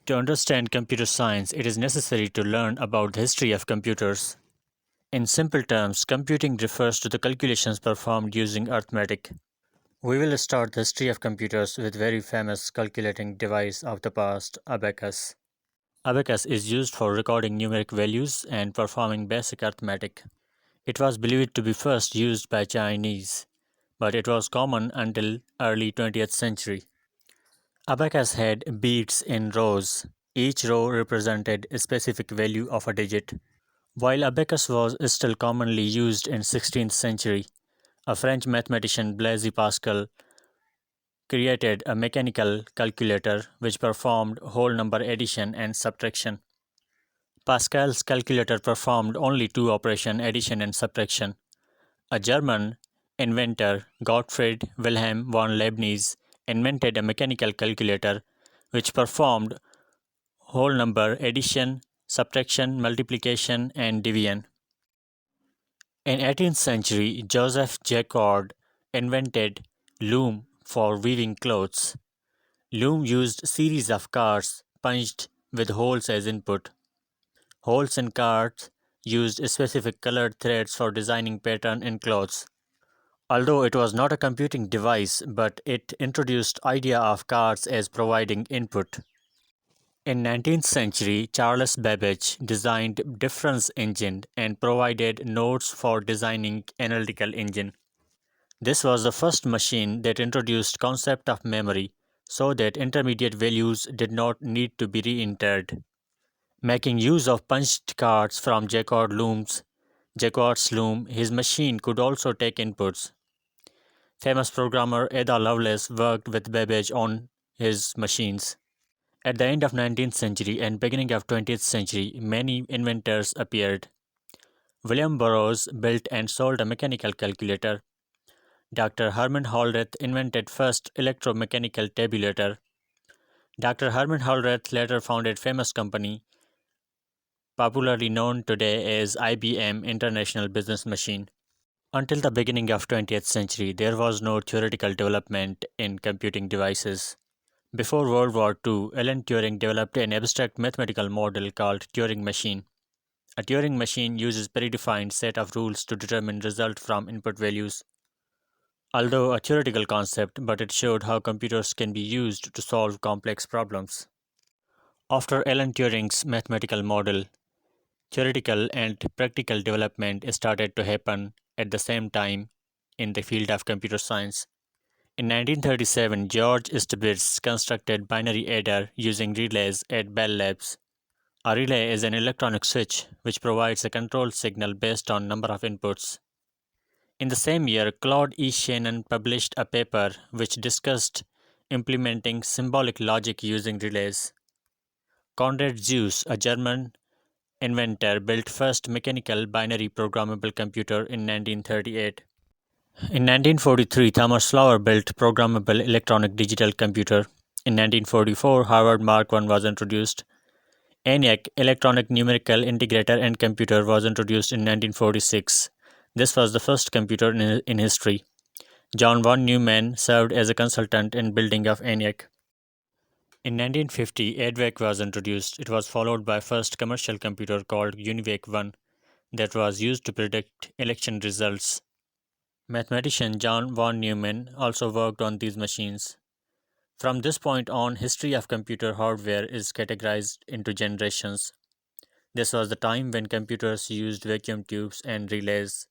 To understand computer science, it is necessary to learn about the history of computers. In simple terms, computing refers to the calculations performed using arithmetic. We will start the history of computers with very famous calculating device of the past, abacus. Abacus is used for recording numeric values and performing basic arithmetic. It was believed to be first used by Chinese, but it was common until early 20th century. Abacus had beads in rows. Each row represented a specific value of a digit. While abacus was still commonly used in 16th century, a French mathematician Blaise Pascal created a mechanical calculator which performed whole number addition and subtraction. Pascal's calculator performed only two operations, addition and subtraction. A German inventor, Gottfried Wilhelm von Leibniz, invented a mechanical calculator which performed whole number addition, subtraction, multiplication, and division. In 18th century, Joseph Jacquard invented loom for weaving clothes. Loom used series of cards punched with holes as input. Holes in cards used specific colored threads for designing pattern in clothes. Although it was not a computing device, but it introduced idea of cards as providing input. In 19th century, Charles Babbage designed difference engine and provided notes for designing analytical engine. This was the first machine that introduced concept of memory so that intermediate values did not need to be re-entered. Making use of punched cards from Jacquard's loom, his machine could also take inputs. Famous programmer Ada Lovelace worked with Babbage on his machines. At the end of 19th century and beginning of 20th century, many inventors appeared. William Burroughs built and sold a mechanical calculator. Dr. Herman Hollerith invented first electromechanical tabulator. Dr. Herman Hollerith later founded famous company popularly known today as IBM International Business Machine. Until the beginning of 20th century, there was no theoretical development in computing devices. Before World War II, Alan Turing developed an abstract mathematical model called Turing machine. A Turing machine uses predefined set of rules to determine result from input values. Although a theoretical concept, but it showed how computers can be used to solve complex problems. After Alan Turing's mathematical model, theoretical and practical development started to happen at the same time in the field of computer science. In 1937, George Stibitz constructed binary adder using relays at Bell Labs. A relay is an electronic switch which provides a control signal based on number of inputs. In the same year, Claude E. Shannon published a paper which discussed implementing symbolic logic using relays. Konrad Zuse, a German inventor, built first mechanical binary programmable computer in 1938. In 1943, Thomas Flower built programmable electronic digital computer. In 1944, Harvard Mark I was introduced. ENIAC, Electronic Numerical Integrator and Computer, was introduced in 1946. This was the first computer in history. John von Neumann served as a consultant in building of ENIAC. In 1950, EDVAC was introduced. It was followed by first commercial computer called UNIVAC 1 that was used to predict election results. Mathematician John von Neumann also worked on these machines. From this point on, history of computer hardware is categorized into generations. This was the time when computers used vacuum tubes and relays.